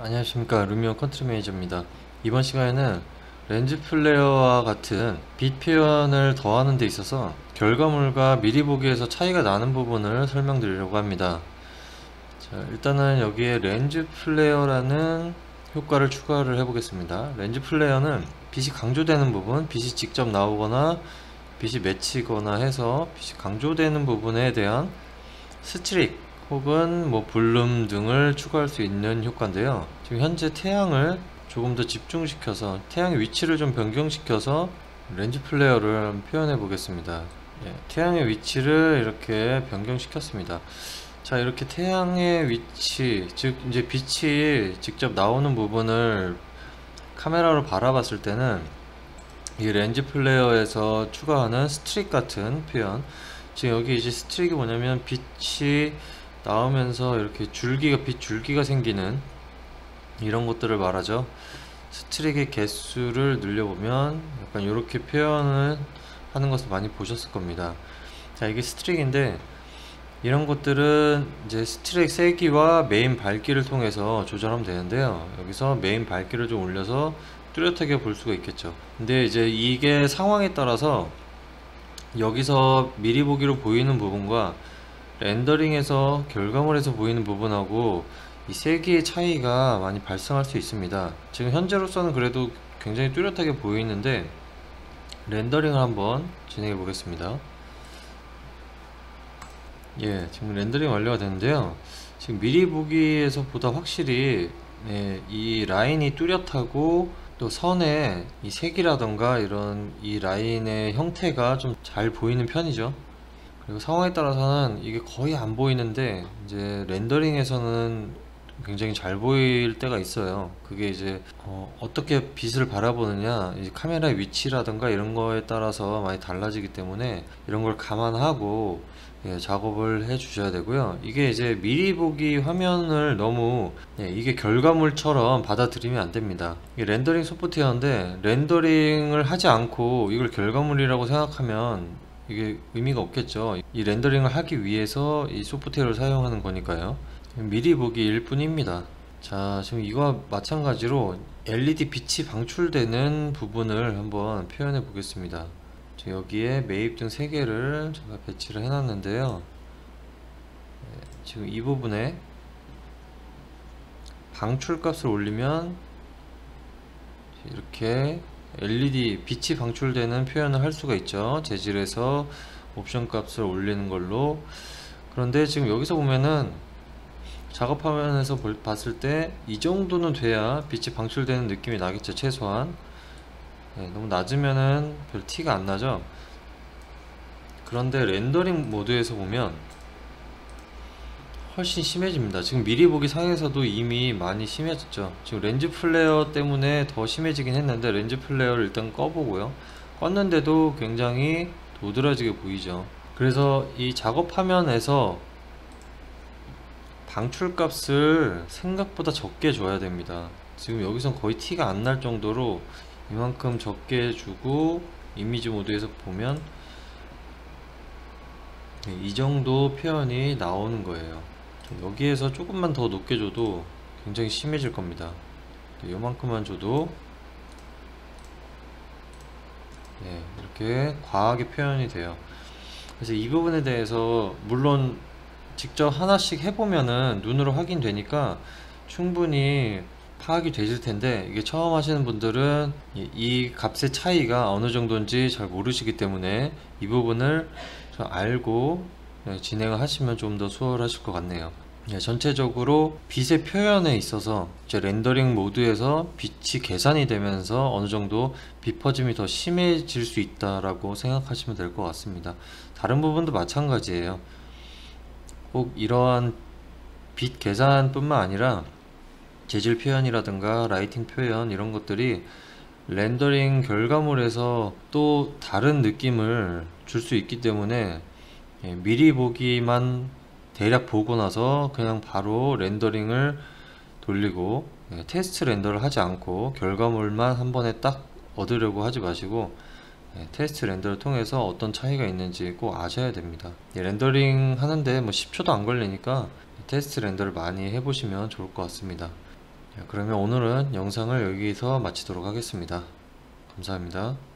안녕하십니까, 루미온 컨트리 매니저입니다. 이번 시간에는 렌즈 플레어와 같은 빛 표현을 더하는 데 있어서 결과물과 미리 보기에서 차이가 나는 부분을 설명드리려고 합니다. 자, 일단은 여기에 렌즈 플레어라는 효과를 추가를 해보겠습니다. 렌즈 플레어는 빛이 강조되는 부분, 빛이 직접 나오거나 빛이 맺히거나 해서 빛이 강조되는 부분에 대한 스트릭 혹은 뭐 볼륨 등을 추가할 수 있는 효과인데요. 지금 현재 태양을 조금 더 집중시켜서 태양의 위치를 좀 변경시켜서 렌즈 플레어를 표현해 보겠습니다. 태양의 위치를 이렇게 변경시켰습니다. 자, 이렇게 태양의 위치, 즉 이제 빛이 직접 나오는 부분을 카메라로 바라봤을 때는 이 렌즈 플레어에서 추가하는 스트릭 같은 표현, 지금 여기 이제 스트릭이 뭐냐면 빛이 나오면서 이렇게 줄기가, 빛 줄기가 생기는 이런 것들을 말하죠. 스트릭의 개수를 늘려보면 약간 이렇게 표현을 하는 것을 많이 보셨을 겁니다. 자, 이게 스트릭인데 이런 것들은 이제 스트릭 세기와 메인 밝기를 통해서 조절하면 되는데요. 여기서 메인 밝기를 좀 올려서 뚜렷하게 볼 수가 있겠죠. 근데 이제 이게 상황에 따라서 여기서 미리 보기로 보이는 부분과 렌더링에서 결과물에서 보이는 부분하고 이 세기의 차이가 많이 발생할 수 있습니다. 지금 현재로서는 그래도 굉장히 뚜렷하게 보이는데 렌더링을 한번 진행해 보겠습니다. 지금 렌더링 완료가 됐는데요. 지금 미리 보기에서 보다 확실히 이 라인이 뚜렷하고 또 선의 이 색이라던가 이런 이 라인의 형태가 좀 잘 보이는 편이죠. 그리고 상황에 따라서는 이게 거의 안 보이는데 이제 렌더링에서는 굉장히 잘 보일 때가 있어요. 그게 이제 떻게 빛을 바라보느냐, 이제 카메라의 위치라든가 이런 거에 따라서 많이 달라지기 때문에 이런 걸 감안하고 작업을 해 주셔야 되고요. 이게 이제 미리 보기 화면을 너무 이게 결과물처럼 받아들이면 안 됩니다. 이게 렌더링 소프트웨어인데 렌더링을 하지 않고 이걸 결과물이라고 생각하면 이게 의미가 없겠죠. 이 렌더링을 하기 위해서 이 소프트웨어를 사용하는 거니까요. 미리 보기일 뿐입니다. 자, 지금 이거와 마찬가지로 LED 빛이 방출되는 부분을 한번 표현해 보겠습니다. 여기에 매입등 3개를 제가 배치를 해 놨는데요. 지금 이 부분에 방출 값을 올리면 이렇게 LED 빛이 방출되는 표현을 할 수가 있죠. 재질에서 옵션 값을 올리는 걸로. 그런데 지금 여기서 보면은 작업 화면에서 봤을 때 이 정도는 돼야 빛이 방출되는 느낌이 나겠죠, 최소한. 너무 낮으면은 별 티가 안 나죠. 그런데 렌더링 모드에서 보면 훨씬 심해집니다. 지금 미리 보기 상에서도 이미 많이 심해졌죠. 지금 렌즈 플레어 때문에 더 심해지긴 했는데 렌즈 플레어를 일단 꺼보고요. 껐는데도 굉장히 도드라지게 보이죠. 그래서 이 작업 화면에서 방출 값을 생각보다 적게 줘야 됩니다. 지금 여기선 거의 티가 안 날 정도로 이만큼 적게 주고 이미지 모드에서 보면 이 정도 표현이 나오는 거예요. 여기에서 조금만 더 높게 줘도 굉장히 심해질 겁니다. 요만큼만 줘도 이렇게 과하게 표현이 돼요. 그래서 이 부분에 대해서 물론 직접 하나씩 해보면은 눈으로 확인되니까 충분히 파악이 되실 텐데, 이게 처음 하시는 분들은 이 값의 차이가 어느 정도인지 잘 모르시기 때문에 이 부분을 좀 알고 진행을 하시면 좀 더 수월하실 것 같네요. 전체적으로 빛의 표현에 있어서 이제 렌더링 모드에서 빛이 계산이 되면서 어느 정도 빛 퍼짐이 더 심해질 수 있다라고 생각하시면 될 것 같습니다. 다른 부분도 마찬가지예요. 꼭 이러한 빛 계산뿐만 아니라 재질 표현이라든가 라이팅 표현 이런 것들이 렌더링 결과물에서 또 다른 느낌을 줄 수 있기 때문에 미리 보기만 대략 보고 나서 그냥 바로 렌더링을 돌리고 테스트 렌더를 하지 않고 결과물만 한 번에 딱 얻으려고 하지 마시고 테스트 렌더를 통해서 어떤 차이가 있는지 꼭 아셔야 됩니다. 렌더링 하는데 뭐 10초도 안 걸리니까 테스트 렌더를 많이 해보시면 좋을 것 같습니다. 그러면 오늘은 영상을 여기서 마치도록 하겠습니다. 감사합니다.